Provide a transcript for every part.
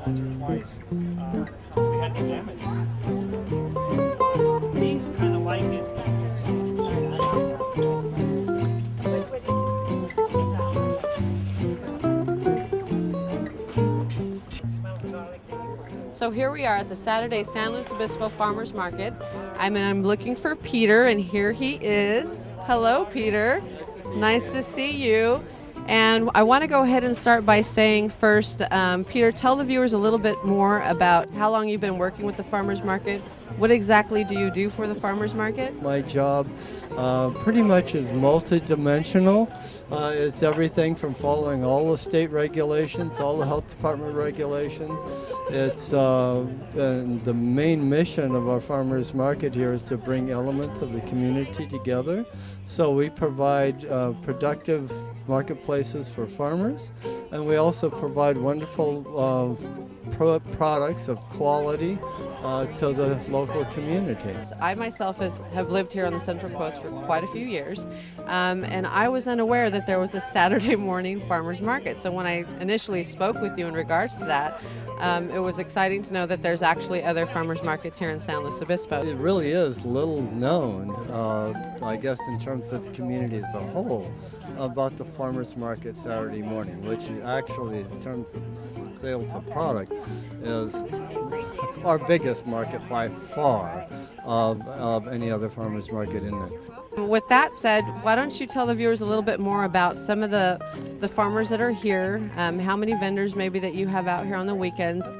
once or twice. We had no damage. Bees kind of like it. So here we are at the Saturday San Luis Obispo Farmers Market. I'm looking for Peter, and here he is. Hello, Peter. Nice to see you. And I want to go ahead and start by saying first, Peter, tell the viewers a little bit more about how long you've been working with the Farmers Market. What exactly do you do for the Farmers Market? My job pretty much is multidimensional. It's everything from following all the state regulations, all the health department regulations. It's and the main mission of our farmers market here is to bring elements of the community together. So we provide productive marketplaces for farmers, and we also provide wonderful products of quality to the local community. I myself have lived here on the Central Coast for quite a few years, and I was unaware that there was a Saturday morning farmers market. So when I initially spoke with you in regards to that, it was exciting to know that there's actually other farmers markets here in San Luis Obispo. It really is little known, I guess, in terms of the community as a whole, about the farmers market Saturday morning, which actually, in terms of sales of product, is our biggest market by far of any other farmers market in there. With that said, why don't you tell the viewers a little bit more about some of the farmers that are here, how many vendors maybe that you have out here on the weekends?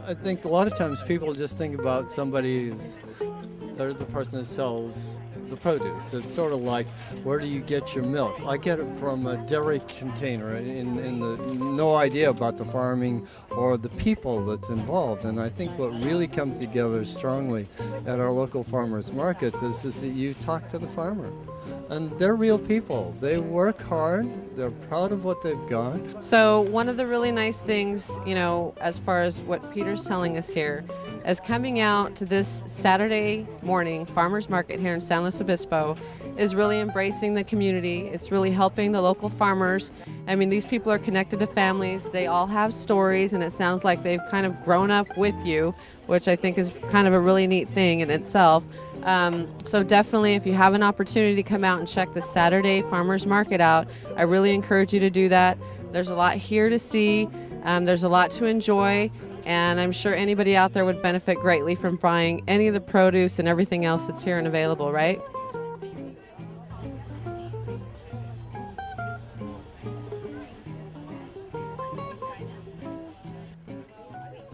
I think a lot of times people just think about they're the person that sells the produce. It's sort of like, where do you get your milk? I get it from a dairy container, no idea about the farming or the people that's involved. And I think what really comes together strongly at our local farmers markets is that you talk to the farmer. And they're real people. They work hard. They're proud of what they've got. So one of the really nice things, as far as what Peter's telling us here, is coming out to this Saturday morning farmers market here in San Luis Obispo is really embracing the community. It's really helping the local farmers. I mean, these people are connected to families. They all have stories, and it sounds like they've kind of grown up with you, which I think is kind of a really neat thing in itself. So definitely, if you have an opportunity to come out and check the Saturday farmers market out, I really encourage you to do that. There's a lot here to see. There's a lot to enjoy. And I'm sure anybody out there would benefit greatly from buying any of the produce and everything else that's here and available, right?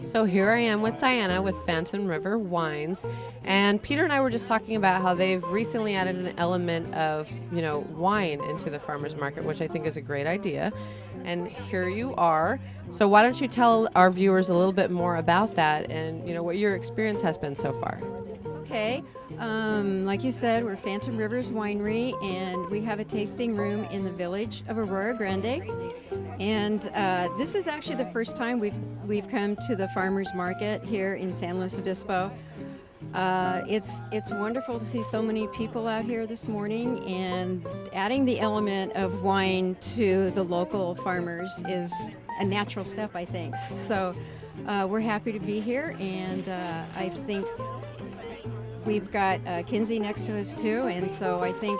So here I am with Diana with Phantom River Wines, and Peter and I were just talking about how they've recently added an element of, wine into the farmers market, which I think is a great idea. And here you are. So why don't you tell our viewers a little bit more about that and, what your experience has been so far? Okay. Like you said, we're Phantom Rivers Winery, and we have a tasting room in the village of Aurora Grande. And this is actually the first time we've come to the farmers market here in San Luis Obispo. It's wonderful to see so many people out here this morning, and adding the element of wine to the local farmers is a natural step, I think. So we're happy to be here, and I think we've got Kinsey next to us too, and so I think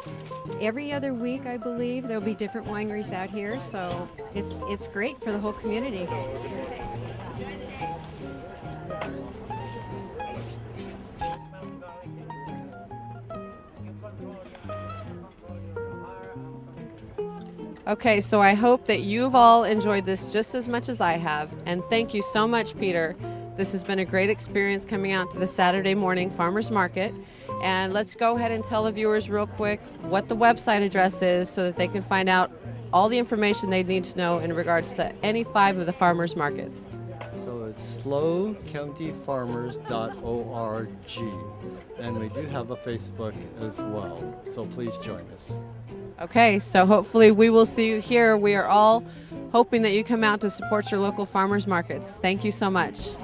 every other week, I believe, there'll be different wineries out here, so it's great for the whole community. Okay, so I hope that you've all enjoyed this just as much as I have, and thank you so much, Peter. This has been a great experience coming out to the Saturday morning farmers market. And let's go ahead and tell the viewers real quick what the website address is so that they can find out all the information they need to know in regards to any 5 of the farmers markets. So it's slowcountyfarmers.org, and we do have a Facebook as well, so please join us. Okay, so hopefully we will see you here. We are all hoping that you come out to support your local farmers markets. Thank you so much.